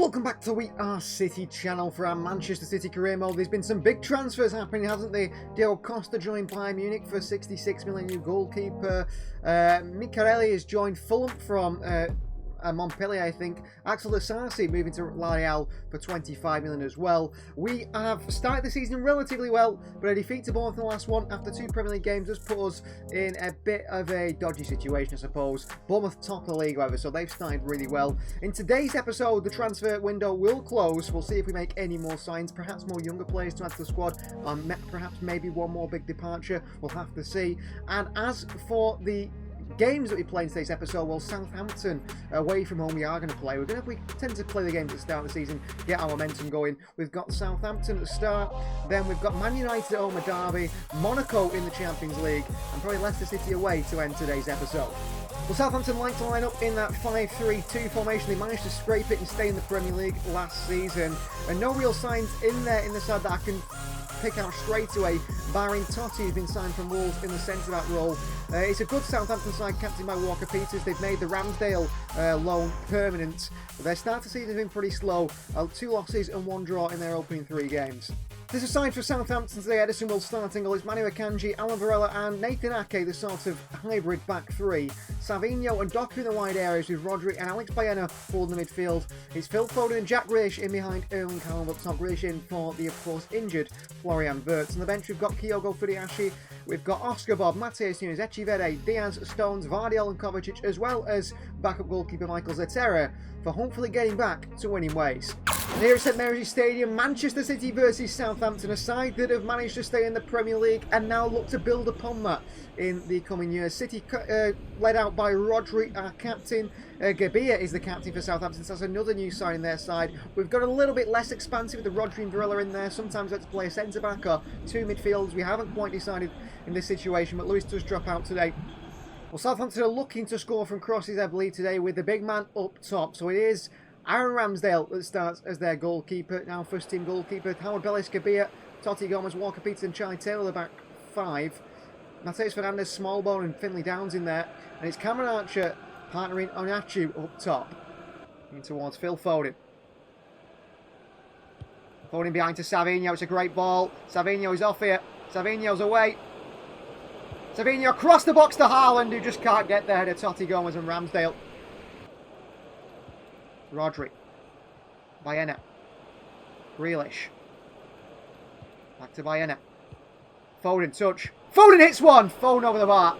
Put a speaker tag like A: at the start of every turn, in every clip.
A: Welcome back to We Are City channel for our Manchester City career mode. There's been some big transfers happening, hasn't there? Diego Costa joined Bayern Munich for 66 million, new goalkeeper. Micarelli has joined Fulham from Montpellier, I think. Axel Lasasi moving to La Real for 25 million as well. We have started the season relatively well, but a defeat to Bournemouth in the last one after 2 Premier League games has put us in a bit of a dodgy situation, I suppose. Bournemouth top of the league, however, so they've started really well. In today's episode, the transfer window will close. We'll see if we make any more signs, perhaps more younger players to add to the squad, perhaps maybe one more big departure. We'll have to see. And as for the games that we play in today's episode, well, Southampton away from home we are going to play. We tend to play the games at the start of the season, get our momentum going. We've got Southampton at the start, then we've got Man United at home at Derby, Monaco in the Champions League, and probably Leicester City away to end today's episode. Well, Southampton like to line up in that 5-3-2 formation. They managed to scrape it and stay in the Premier League last season, and no real signs in there in the side that I can pick out straight away, barring Totti, who's been signed from Wolves in the centre-back role. It's a good Southampton side captained by Walker Peters. They've made the Ramsdale loan permanent, but their start to season has been pretty slow. 2 losses and 1 draw in their opening 3 games. There's a side for Southampton today. Edison will starting goal. It's Manu Akanji, Alan Varela and Nathan Ake, the sort of hybrid back 3. Savinho and Doku in the wide areas with Rodri and Alex Baena holding the midfield. It's Phil Foden and Jack Grealish in behind Erling Haaland up top. Grealish in for the, of course, injured Florian Wirtz. On the bench, we've got Kyogo Fudiashi. We've got Oscar Bob, Mateus Nunes, Echivere, Diaz, Stones, Vardiol and Kovacic, as well as backup goalkeeper Michael Zerera, for hopefully getting back to winning ways. And here at St Mary's Stadium, Manchester City versus Southampton, a side that have managed to stay in the Premier League and now look to build upon that in the coming years. City led out by Rodri, our captain. Gabia is the captain for Southampton, so that's another new sign in their side. We've got a little bit less expansive with the Rodri and Varela in there. Sometimes let's play a centre-back or 2 midfielders. We haven't quite decided in this situation, but Lewis does drop out today. Well, Southampton are looking to score from crosses, I believe, today with the big man up top. So it is Aaron Ramsdale that starts as their goalkeeper, now first team goalkeeper. Howard Bellis, Gabia, Totti Gomez, Walker Peters and Charlie Taylor, the back 5. Mateus Fernandez, Smallbone and Finley Downs in there. And it's Cameron Archer partnering Onachu up top. In towards Phil Foden. Foden behind to Savinho. It's a great ball. Savinho is off here. Savinho's away. Savinho across the box to Haaland, who just can't get there to Totti Gomez and Ramsdale. Rodri. Baena. Grealish. Back to Baena. Foden, touch. Foden hits one! Foden over the bar.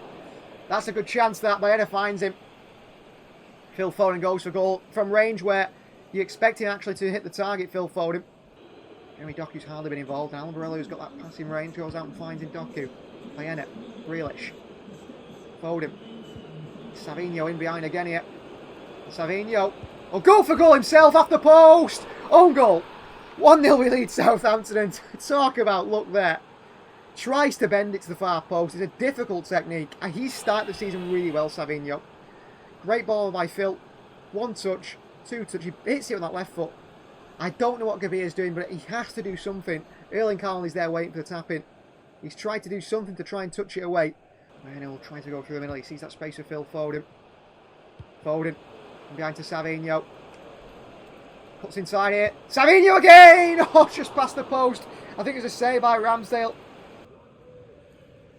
A: That's a good chance that. Baena finds him. Phil Foden goes for goal from range where you expect him actually to hit the target, Phil Foden. Jeremy Doku's hardly been involved. Alan Varela, who's got that passing range, goes out and finds in Doku. Baena. Grealish. Foden. Savinho in behind again here. Savinho. Oh, go for goal himself off the post. Own goal. 1-0 we lead Southampton, and talk about luck there. Tries to bend it to the far post. It's a difficult technique. And he's started the season really well, Savinho. Great ball by Phil. 1 touch, 2 touch. He hits it on that left foot. I don't know what Gabia is doing, but he has to do something. Erling Haaland is there waiting for the tap-in. He's tried to do something to try and touch it away. And he'll try to go through the middle. He sees that space for Phil Foden. Foden. Behind to Savinho. Puts inside here. Savinho again! Oh, just past the post. I think it was a save by Ramsdale.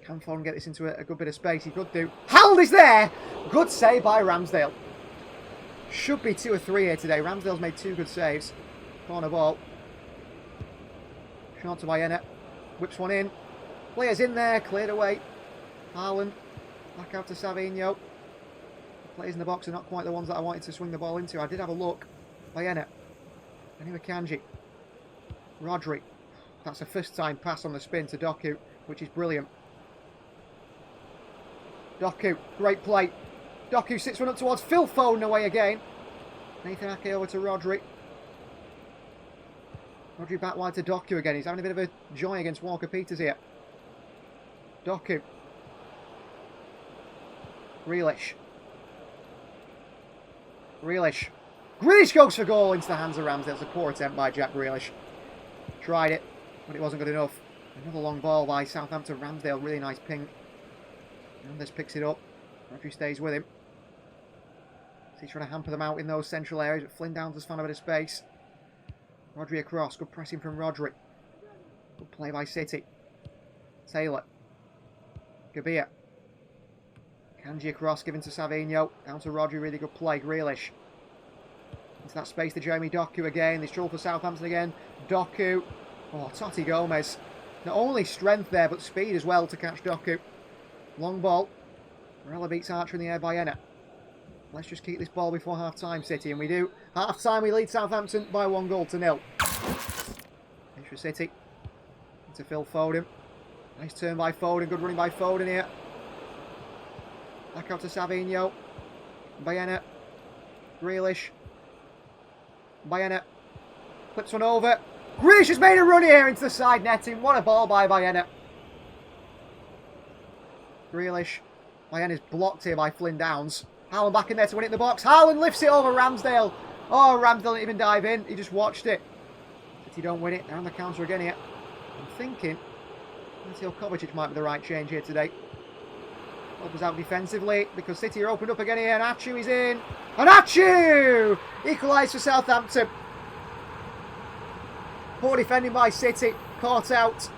A: Can Foden get this into a good bit of space? He could do. Haaland is there! Good save by Ramsdale. Should be 2 or 3 here today. Ramsdale's made 2 good saves. Corner ball. Short to Baena. Whips one in. Players in there. Cleared away. Haaland. Back out to Savinho. Players in the box are not quite the ones that I wanted to swing the ball into. I did have a look. Baena. Manu Akanji. Rodri. That's a first time pass on the spin to Doku, which is brilliant. Doku, great play. Doku sits one up towards Phil Foden away again. Nathan Ake over to Rodri. Rodri back wide to Doku again. He's having a bit of a joy against Walker Peters here. Doku. Grealish. Grealish. Grealish goes for goal into the hands of Ramsdale. It's a poor attempt by Jack Grealish. Tried it, but it wasn't good enough. Another long ball by Southampton. Ramsdale, really nice ping. Ramsdale picks it up. Rodri stays with him. So he's trying to hamper them out in those central areas, but Flynn Downs has found a bit of space. Rodri across. Good pressing from Rodri. Good play by City. Taylor. Gabia. Kanji across, given to Savinho. Down to Rodri, really good play. Grealish. Into that space to Jeremy Doku again. They struggle for Southampton again. Doku. Oh, Totti Gomez. Not only strength there, but speed as well to catch Doku. Long ball. Morella beats Archer in the air by Enna. Let's just keep this ball before half-time, City. And we do. Half-time, we lead Southampton by 1-0. Extra City. Into Phil Foden. Nice turn by Foden. Good running by Foden here. Back out to Savinho. Bayena. Grealish. Bayena. Flips one over. Grealish has made a run here into the side netting. What a ball by Bayena. Grealish. Bayena's blocked here by Flynn Downs. Haaland back in there to win it in the box. Haaland lifts it over Ramsdale. Oh, Ramsdale didn't even dive in. He just watched it. City don't win it. Down the counter again here. I'm thinking Mateo Kovacic might be the right change here today. Opens out defensively because City are opened up again here. And Achu is in. And Achu! Equalised for Southampton. Poor defending by City. Caught out.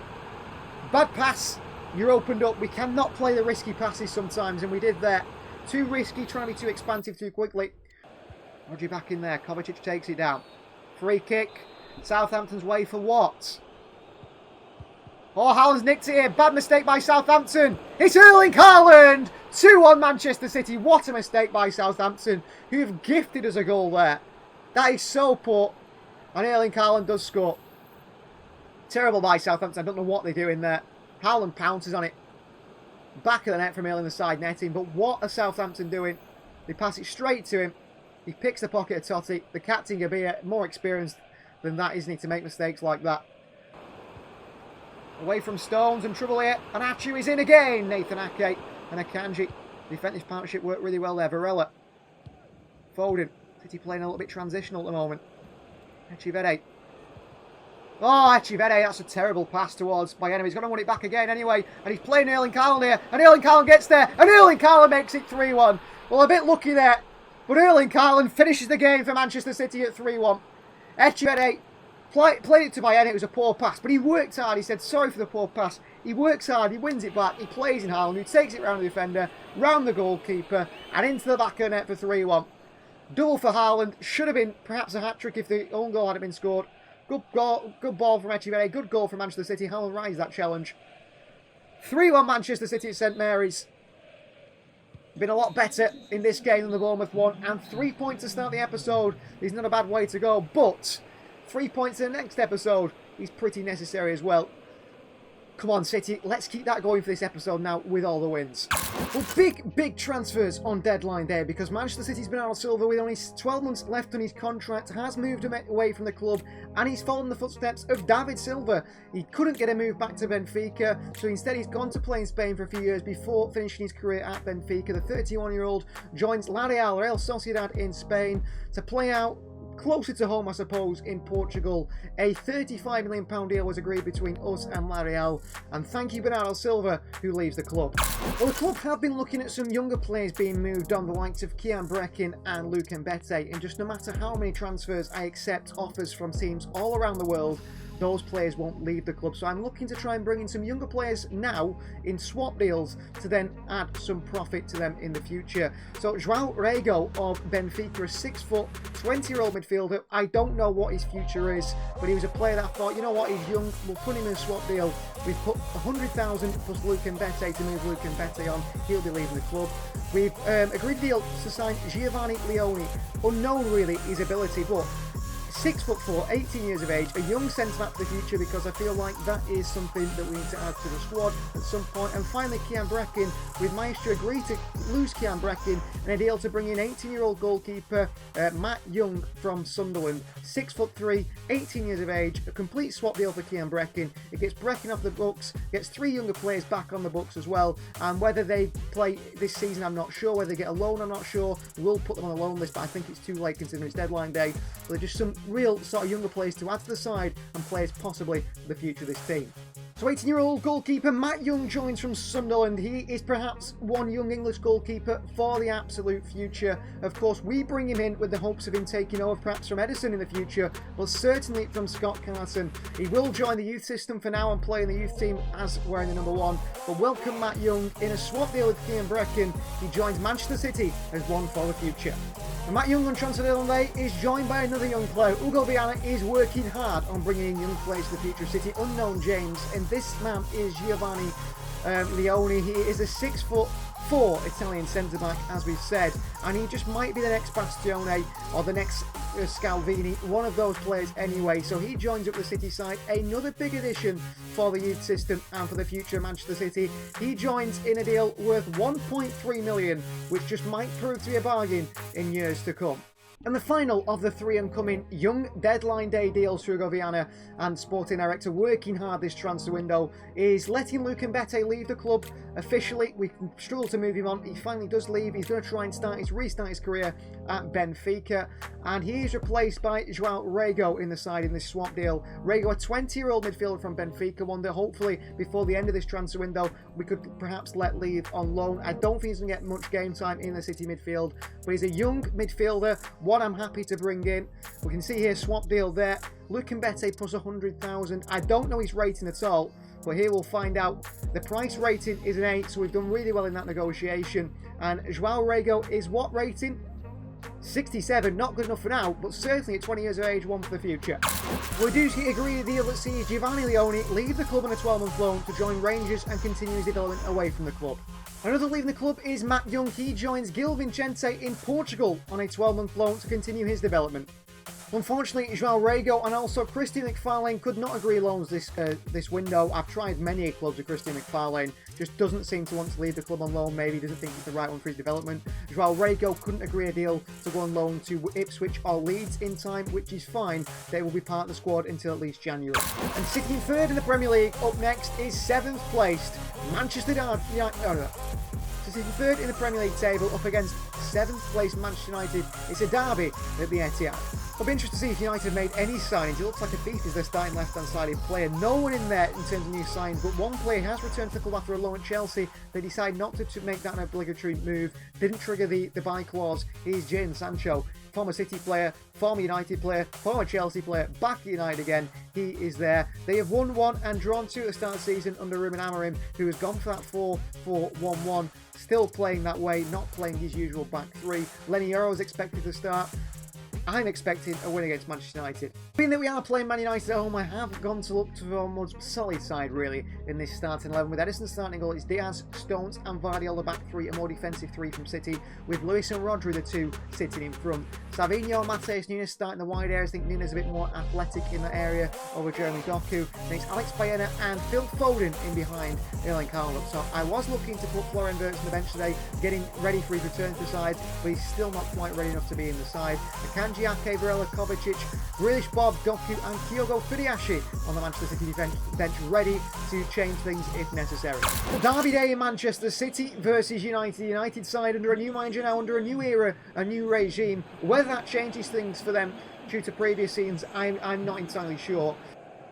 A: Bad pass. You're opened up. We cannot play the risky passes sometimes, and we did there. Too risky, trying to be too expansive too quickly. Rodri back in there. Kovacic takes it down. Free kick. Southampton's way for what? Oh, Haaland's nicked it here. Bad mistake by Southampton. It's Erling Haaland. 2-1 Manchester City. What a mistake by Southampton, who have gifted us a goal there. That is so poor. And Erling Haaland does score. Terrible by Southampton. I don't know what they're doing there. Haaland pounces on it. Back of the net from Erling, the side netting. But what are Southampton doing? They pass it straight to him. He picks the pocket of Totti. The captain, Gabia, more experienced than that, isn't he, to make mistakes like that. Away from Stones and trouble here. And Achu is in again. Nathan Ake and Akanji. Defensive partnership worked really well there. Varela. Foden. City playing a little bit transitional at the moment. Echivere. Oh, Echivere, that's a terrible pass towards Bayena. He's going to win it back again anyway. And he's playing Erling Haaland here. And Erling Haaland gets there. And Erling Haaland makes it 3-1. Well, a bit lucky there. But Erling Haaland finishes the game for Manchester City at 3-1. Echivere played it to Bayena. It was a poor pass. But he worked hard. He said, sorry for the poor pass. He works hard. He wins it back. He plays in Haaland, who takes it round the defender, round the goalkeeper, and into the back of the net for 3-1. Double for Haaland. Should have been perhaps a hat-trick if the own goal hadn't been scored. Good goal, good ball from Echivere. Good goal from Manchester City. Haaland rises that challenge. 3-1 Manchester City at St Mary's. Been a lot better in this game than the Bournemouth one. And 3 points to start the episode is not a bad way to go. But 3 points in the next episode is pretty necessary as well. Come on, City. Let's keep that going for this episode now with all the wins. Well, big transfers on deadline day because Manchester City's Bernardo Silva, with only 12 months left on his contract, has moved away from the club and he's followed in the footsteps of David Silva. He couldn't get a move back to Benfica, so instead he's gone to play in Spain for a few years before finishing his career at Benfica. The 31-year-old joins Real Sociedad in Spain to play out closer to home, I suppose, in Portugal. A £35 million deal was agreed between us and La Real, and thank you Bernardo Silva, who leaves the club. Well, the club have been looking at some younger players being moved on, the likes of Kian Brekin and Luke Mbete, and just no matter how many transfers I accept offers from teams all around the world, those players won't leave the club. So I'm looking to try and bring in some younger players now in swap deals to then add some profit to them in the future. So João Rego of Benfica, a 6 foot, 20-year-old midfielder. I don't know what his future is, but he was a player that I thought, you know what, he's young, we'll put him in a swap deal. We've put 100,000 plus Luke Mbete to move Luke Mbete on. He'll be leaving the club. We've agreed a deal to sign Giovanni Leone. Unknown really his ability, but 6'4", 18 years of age, a young centre-back for the future, because I feel like that is something that we need to add to the squad at some point. And finally, Kian Brekin, with Maestro agreed to lose Kian Brekin, and a deal to bring in 18-year-old goalkeeper Matt Young from Sunderland. 6'3", 18 years of age, a complete swap deal for Kian Brekin. It gets Brekin off the books, gets 3 younger players back on the books as well, and whether they play this season, I'm not sure. Whether they get a loan, I'm not sure. We'll put them on the loan list, but I think it's too late considering it's deadline day. But they're just some real sort of younger players to add to the side and players possibly for the future of this team. So 18-year-old goalkeeper Matt Young joins from Sunderland. He is perhaps one young English goalkeeper for the absolute future. Of course, we bring him in with the hopes of him taking over perhaps from Edison in the future, but certainly from Scott Carson. He will join the youth system for now and play in the youth team as wearing the number 1. But welcome Matt Young in a swap deal with Kian Brecken. He joins Manchester City as one for the future. And Matt Young on transfer deadline day is joined by another young player. Hugo Viana is working hard on bringing in young players to the future of City. Unknown James, and this man is Giovanni Leone. He is a 6'4" Italian centre-back, as we've said, and he just might be the next Bastione or the next Scalvini, one of those players anyway. So he joins up the City side, another big addition for the youth system and for the future of Manchester City. He joins in a deal worth 1.3 million, which just might prove to be a bargain in years to come. And the final of the 3 incoming young deadline day deals for Hugo Viana and sporting director working hard this transfer window is letting Luke Mbete leave the club officially. We struggle to move him on. He finally does leave. He's going to try and restart his career at Benfica, and he is replaced by João Rego in the side in this swap deal. Rego, a 20-year-old midfielder from Benfica, one that hopefully before the end of this transfer window we could perhaps let leave on loan. I don't think he's going to get much game time in the City midfield, but he's a young midfielder, what I'm happy to bring in. We can see here swap deal there. Luke Mbete plus 100,000. I don't know his rating at all, but here we'll find out. The price rating is an 8, so we've done really well in that negotiation. And João Rego is what rating? 67, not good enough for now, but certainly at 20 years of age, one for the future. We do agree a deal that sees Giovanni Leone leave the club on a 12-month loan to join Rangers and continue his development away from the club. Another leaving the club is Matt Young. He joins Gil Vicente in Portugal on a 12-month loan to continue his development. Unfortunately, João Rego and also Christian McFarlane could not agree loans this window. I've tried many clubs with Christian McFarlane, just doesn't seem to want to leave the club on loan. Maybe doesn't think it's the right one for his development. João Rego couldn't agree a deal to go on loan to Ipswich or Leeds in time, which is fine. They will be part of the squad until at least January. And sitting third in the Premier League, up next is 7th placed Manchester United. Sitting third in the Premier League table up against 7th placed Manchester United. It's a derby at the Etihad. I'll be interested to see if United have made any signings. It looks like a thief is their starting left-hand sided player. No one in there in terms of new signings, but one player has returned to the club after a loan at Chelsea. They decided not to make that an obligatory move. Didn't trigger the buy clause. He's Jadon Sancho, former City player, former United player, former Chelsea player, back at United again. He is there. They have won 1 and drawn 2 at the start of the season under Ruben Amorim, who has gone for that 4-4-1-1. Still playing that way, not playing his usual back 3. Lenny Yoro is expected to start. I'm expecting a win against Manchester United. Being that we are playing Man United at home, I have gone to look to a more solid side, really, in this starting 11. With Edison starting goal, it's Diaz, Stones and Vardy on the back 3, a more defensive 3 from City, with Lewis and Rodri, the 2, sitting in front. Savino and Mateus Nunes starting the wide areas. I think Nunes is a bit more athletic in that area over Jeremy Doku. Then it's Alex Baena and Phil Foden in behind Erling Haaland up top. I was looking to put Florian Wirtz on the bench today, getting ready for his return to the side, but he's still not quite ready enough to be in the side. Akanji Ake, Varela, Kovacic, Grealish, Bob, Doku and Kyogo Fudiashi on the Manchester City bench, ready to change things if necessary. Derby day in Manchester City versus United. United side under a new manager now, under a new era, a new regime. Whether that changes things for them due to previous seasons, I'm not entirely sure.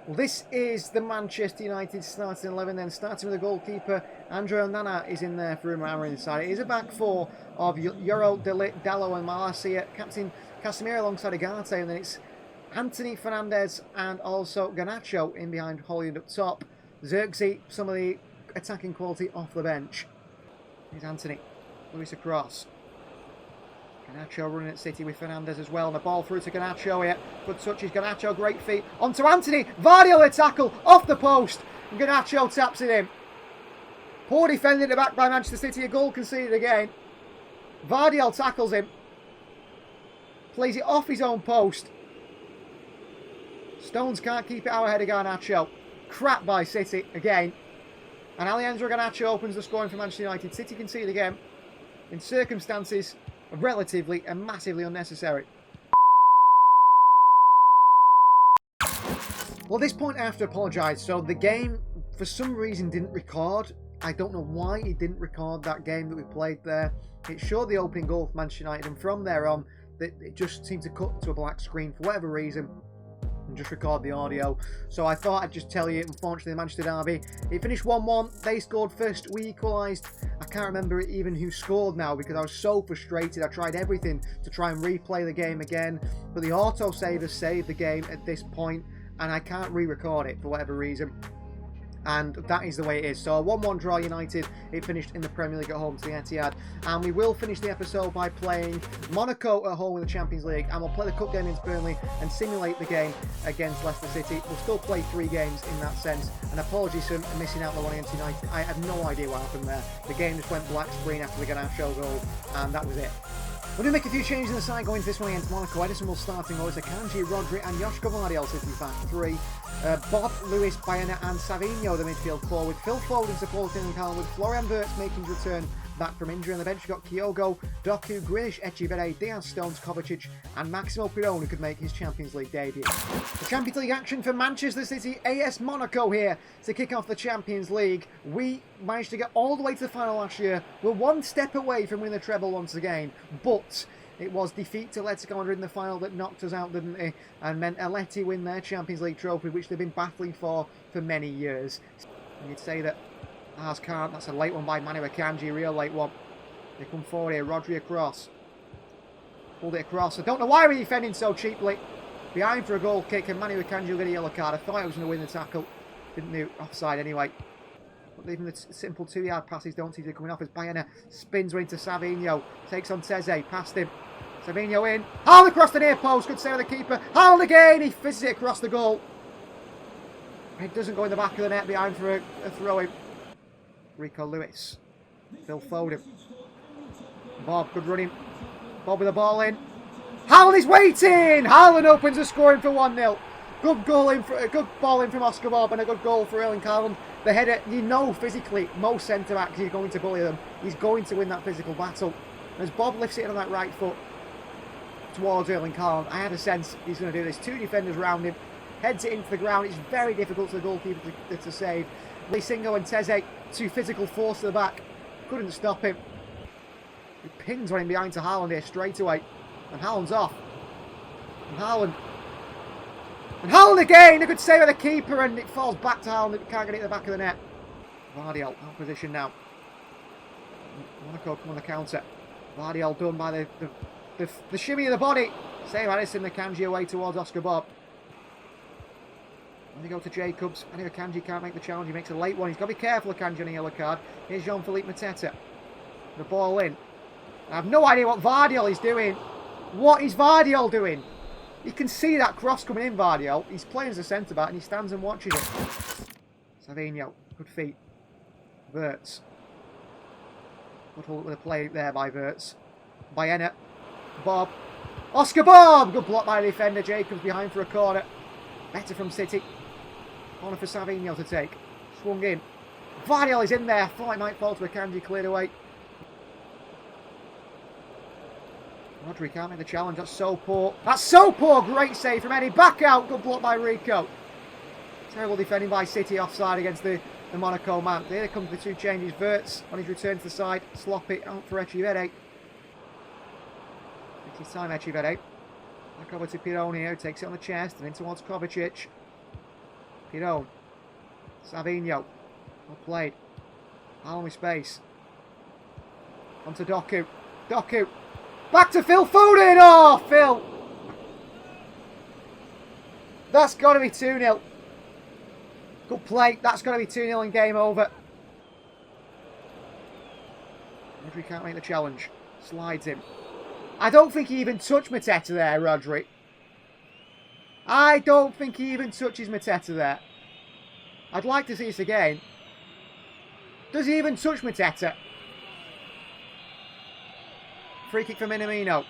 A: Well, this is the Manchester United starting 11 then, starting with the goalkeeper. Andre Onana is in there for Ruben Amorim inside. It is a back 4 of Yoro, De Ligt, Dalot and Malacia, captain Casemiro alongside Agate, and then it's Anthony Fernandez and also Garnacho in behind Hollywood up top. Xerxes, some of the attacking quality off the bench. Here's Anthony, Lewis across. Garnacho running at City with Fernandez as well. And the ball through to Garnacho here. Good touches, Garnacho, great feet. Onto Anthony. Vardy on the tackle, off the post. And Garnacho taps it in. Poor defending at the back by Manchester City. A goal conceded again. Vardy tackles him. Plays it off his own post. Stones can't keep it out ahead of Garnacho. Crap by City again. And Alejandro Garnacho opens the scoring for Manchester United. City concede again in circumstances relatively and massively unnecessary. Well, at this point I have to apologise. So the game, for some reason, didn't record. I don't know why it didn't record that game that we played there. It showed the opening goal for Manchester United, and from there on, it just seemed to cut to a black screen for whatever reason and just record the audio. So I thought I'd just tell you, unfortunately, the Manchester derby, it finished 1-1. They scored first, we equalised. I can't remember even who scored now because I was so frustrated. I tried everything to try and replay the game again, but the autosave has saved the game at this point, and I can't re-record it for whatever reason. And that is the way it is. So a 1-1 draw United. It finished in the Premier League at home to the Etihad. And we will finish the episode by playing Monaco at home in the Champions League. And we'll play the cup game against Burnley and simulate the game against Leicester City. We'll still play 3 games in that sense. And apologies for missing out the one against United. I have no idea what happened there. The game just went black screen after the Garnacho goal. And that was it. We're going to make a few changes in the side going into this one against Monaco. Edison will starting orders. Akanji, Rodri and Joshua Vardiol sitting back 3. Bob, Lewis, Bayana and Savinho, the midfield forward. Phil Foden supporting and Calvin with Florian Wirtz making his return back from injury. On the bench, you've got Kyogo, Doku, Grealish, Echivere, Diaz, Stones, Kovacic and Maximo Pirone, who could make his Champions League debut. The Champions League action for Manchester City, AS Monaco here to kick off the Champions League. We managed to get all the way to the final last year. We're one step away from winning the treble once again, but it was defeat to Leicester in the final that knocked us out, didn't it? And meant Atleti win their Champions League trophy, which they've been battling for many years. And you'd say that Ars can't. That's a late one by Manu Akanji, real late one. They come forward here. Rodri across. Pulled it across. I don't know why we're defending so cheaply. Behind for a goal kick, and Manu Akanji will get a yellow card. I thought I was going to win the tackle. Didn't do. Offside anyway. But even the simple 2-yard passes don't seem to be coming off as Bayana spins one into Savinho. Takes on Teze. Past him. Savinho in. Haaland across the near post. Good save of the keeper. Haaland again. He fizzes it across the goal. It doesn't go in the back of the net behind for a throw-in. Rico Lewis. Phil Foden. Bob, good running. Bob with the ball in. Haaland is waiting. Haaland opens the scoring for 1-0. Good goal in, a good ball in from Oscar Bob and a good goal for Erling Haaland. The header, you know physically, most centre-backs, he's going to bully them. He's going to win that physical battle. As Bob lifts it on that right foot towards Erling Haaland, I had a sense he's going to do this. 2 defenders round him, heads it into the ground. It's very difficult for the goalkeeper to save. Lisingo and Teze, 2 physical force to the back. Couldn't stop him. He pins one in behind to Haaland here straight away. And Haaland's off. And Haaland again! A good save of the keeper, and it falls back to Haaland. It can't get it in the back of the net. Vardiol out position now. Monaco come on the counter. Vardiol done by the shimmy of the body. Save Addison, Akanji away towards Oscar Bob. And they go to Jacobs. I think Akanji can't make the challenge. He makes a late one. He's got to be careful, Akanji, on a yellow card. Here's Jean-Philippe Mateta. The ball in. I have no idea what Vardiol is doing. What is Vardiol doing? You can see that cross coming in, Vardiol. He's playing as a centre-back and he stands and watches it. Savinho, good feet. Wirtz. Good hold with a play there by Wirtz. Bayana. Bob. Oscar Bob! Good block by the defender. Jacobs behind for a corner. Better from City. Corner for Savinho to take. Swung in. Vardiol is in there. Thought it might fall to Akanji, cleared away. Rodri can't make the challenge. That's so poor. That's so poor. Great save from Eddie. Back out. Good block by Rico. Terrible defending by City offside against the Monaco man. Here comes the 2 changes. Wirtz on his return to the side. Slop it out for Echivere. It's his time, Echivere. Back over to Pirone here. Takes it on the chest and in towards Kovacic. Pirone. Savinho. Well played. Haaland with space. On to Doku. Doku. Back to Phil Foden! Oh, Phil! That's got to be 2-0. Good play. That's got to be 2-0 and game over. Rodri can't make the challenge. Slides him. I don't think he even touched Mateta there, Rodri. I don't think he even touches Mateta there. I'd like to see this again. Does he even touch Mateta? Free kick for Minamino.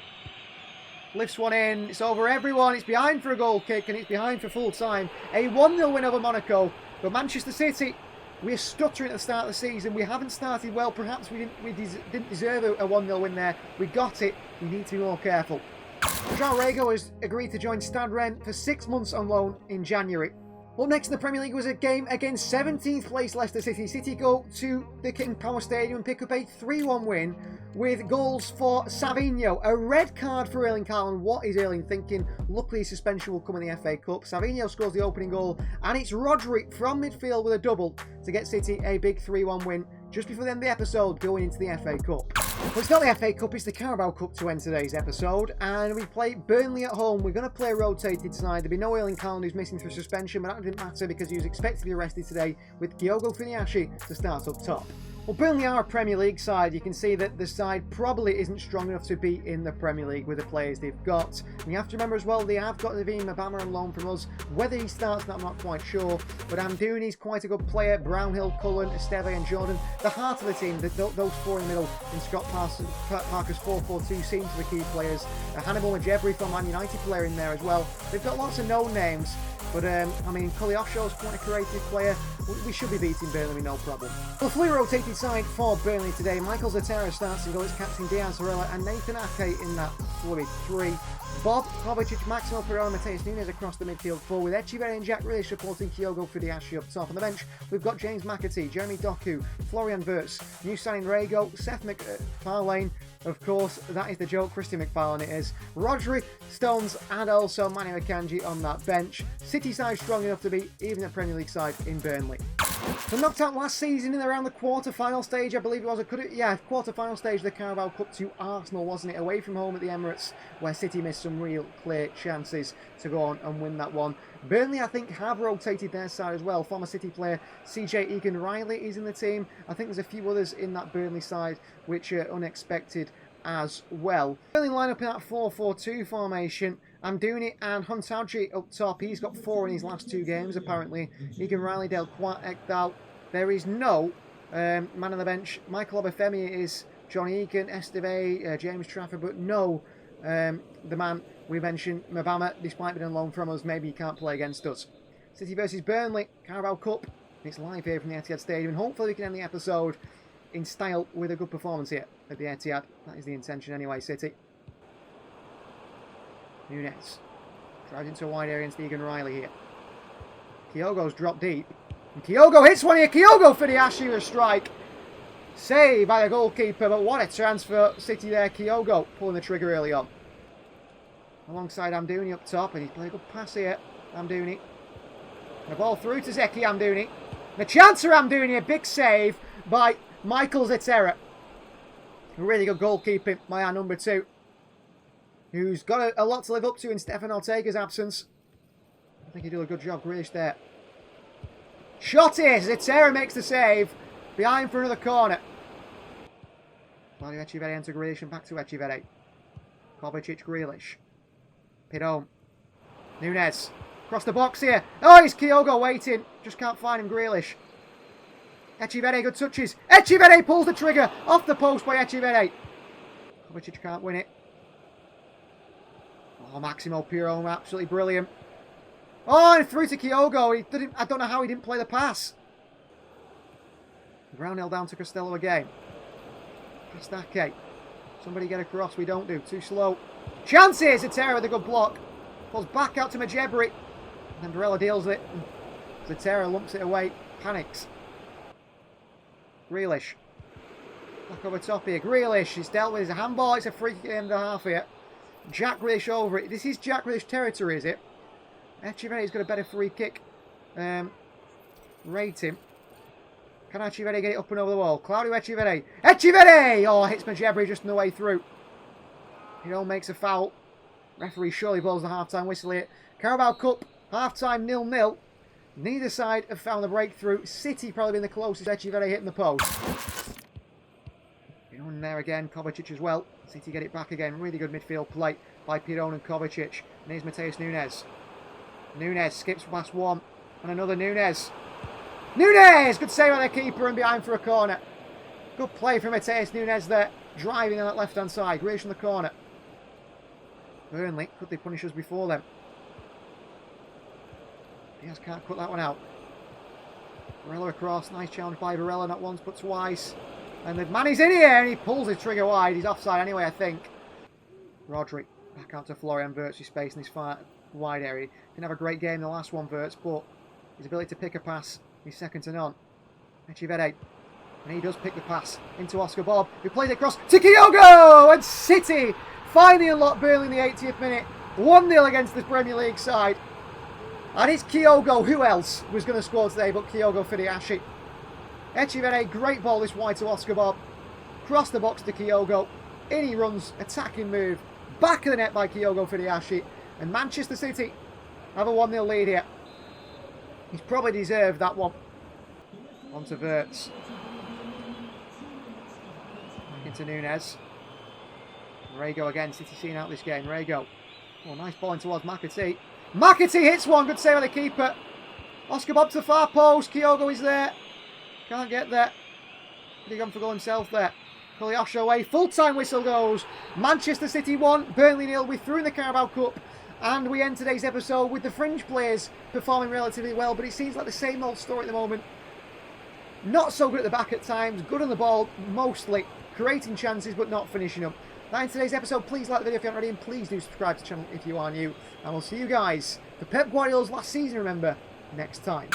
A: Lifts one in. It's over everyone. It's behind for a goal kick and it's behind for full time. A 1-0 win over Monaco. But Manchester City, we're stuttering at the start of the season. We haven't started well. Perhaps we didn't deserve a 1-0 win there. We got it. We need to be more careful. João Rego has agreed to join Stade Rennes for 6 months on loan in January. Up next in the Premier League was a game against 17th place Leicester City. City go to the King Power Stadium and pick up a 3-1 win with goals for SAVINHO. A red card for Erling Haaland. What is Erling thinking? Luckily, his suspension will come in the FA Cup. SAVINHO scores the opening goal, and it's Rodri from midfield with a double to get City a big 3-1 win just before the end of the episode, going into the FA Cup. But it's not the FA Cup, it's the Carabao Cup to end today's episode, and we play Burnley at home. We're going to play a rotated side. There'll be no Erling Haaland, who's missing through suspension, but that didn't matter because he was expected to be arrested today, with Diogo Finiashi to start up top. Well, Burnley are a Premier League side. You can see that the side probably isn't strong enough to be in the Premier League with the players they've got. And you have to remember as well, they have got SAVINHO on loan from us. Whether he starts, I'm not quite sure. But Amdouni's quite a good player. Brownhill, Cullen, Esteve and Jordan. The heart of the team, those four in the middle, in Scott Parker's 4-4-2 seem to be key players. Hannibal Majebri from Man United player in there as well. They've got lots of known names. But, I mean, Koleosho's quite a creative player. We should be beating Burnley with no problem. Well, fully rotated side for Burnley today. Michael Zatara starts and goes captain Diaz Zorella and Nathan Ake in that fluid three. Bob, Kovacic, Maximo Pereira, Mateus Nunes across the midfield four, with Echeverri and Jack Grealish supporting Diogo Finiashi up top. On the bench, we've got James McAtee, Jeremy Doku, Florian Wirtz, new signing Rego, Seth McFarlane. Of course, that is the joke, Christian McFarlane it is. Rodri, Stones, and also Manny Akanji on that bench. City side strong enough to beat even the Premier League side in Burnley. So knocked out last season in around the quarter-final stage, I believe it was. Quarter-final stage of the Carabao Cup to Arsenal, wasn't it? Away from home at the Emirates, where City missed some real clear chances to go on and win that one. Burnley, I think, have rotated their side as well. Former City player CJ Egan-Riley is in the team. I think there's a few others in that Burnley side which are unexpected as well. Burnley line up in that 4-4-2 formation. Amdouni and Huntauji up top. He's got 4 in his last 2 games, apparently. Egan-Riley, Del Ekdal. There is no man on the bench. Michael Obafemi is John Egan, Esteve, James Trafford, but no the man we mentioned, Mabama, despite being on loan from us, maybe he can't play against us. City versus Burnley, Carabao Cup. It's live here from the Etihad Stadium, and hopefully we can end the episode in style with a good performance here at the Etihad. That is the intention anyway, City. Nunes drives into a wide area against Egan-Riley here. Kyogo's dropped deep. And Kyogo hits one here. Kyogo for the Ashi with a strike. Saved by the goalkeeper, but what a transfer. City there. Kyogo pulling the trigger early on. Alongside Amdouni up top, and he's played a good pass here. Amdouni. The ball through to Zeki Amdouni. The chance for Amdouni, a big save by Michael Zatara. Really good goalkeeping by our number 2. Who's got a lot to live up to in Stefan Ortega's absence. I think he did a good job, Grealish there. Shot is! Zatara makes the save. Behind for another corner. Claudio Echeverri into Grealish and back to Echeverri. Kovacic, Grealish. Pidon. Nunes. Across the box here. Oh, it's Kyogo waiting. Just can't find him, Grealish. Echeverri, good touches. Echeverri pulls the trigger. Off the post by Echeverri. Kovacic can't win it. Oh, Maximo Pereira, absolutely brilliant. Oh, and through to Kyogo. I don't know how he didn't play the pass. Brownhill down to Costello again. Past Ake. Somebody get across. We don't do. Too slow. Chances! Zatara with a good block. Falls back out to Majebri. And then Varela deals with it. Zatara lumps it away. Panics. Grealish. Back over top here. Grealish. He's dealt with. It's a handball. It's a free kick at the end of the half here. Jack Grealish over it. This is Jack Grealish territory, is it? Echeverri's got a better free kick. Rate him. Can Echeverri get it up and over the wall? Claudio Echeverri. Echeverri! Oh, hits Majebri just on the way through. He all makes a foul. Referee surely blows the half-time whistle here. Carabao Cup, half-time 0-0. Neither side have found the breakthrough. City probably been the closest. Echeverri hitting the post. In there again, Kovacic as well. City get it back again. Really good midfield play by Piron and Kovacic. And here's Mateus Nunes. Nunes skips past one. And another Nunes. Nunes! Good save by the keeper and behind for a corner. Good play from Mateus Nunes there. Driving on that left-hand side. Grealish from the corner. Burnley, could they punish us before them? Diaz can't cut that one out. Varela across. Nice challenge by Varela, not once but twice. And the man is in here and he pulls his trigger wide. He's offside anyway, I think. Rodri back out to Florian Wirtz. His space in his far wide area. Didn't have a great game in the last one, Wirtz, but His ability to pick a pass is second to none. Echivere. And he does pick the pass into Oscar Bob, who plays it across to Kyogo! And City finally unlocked Burnley in the 80th minute. 1-0 against the Premier League side. And it's Kyogo. Who else was going to score today but Kyogo Fidiashi? Echivere, great ball this wide to Oscar Bob. Cross the box to Kyogo. In he runs, attacking move. Back of the net by Kyogo Fidiashi. And Manchester City have a 1-0 lead here. He's probably deserved that one. On to Wirtz. Back into Nunez. Rego again, City seeing out this game. Rego. Oh, nice ball in towards McAtee. McAtee hits one, good save by the keeper. Oscar Bob to the far post. Kyogo is there. Can't get there. He's gone for goal himself there. Kolyasha away. Full-time whistle goes. Manchester City 1, Burnley 0. We're through in the Carabao Cup. And we end today's episode with the fringe players performing relatively well. But it seems like the same old story at the moment. Not so good at the back at times. Good on the ball, mostly. Creating chances, but not finishing them. That in today's episode. Please like the video if you haven't already. And please do subscribe to the channel if you are new. And we'll see you guys for Pep Guardiola's last season, remember, next time.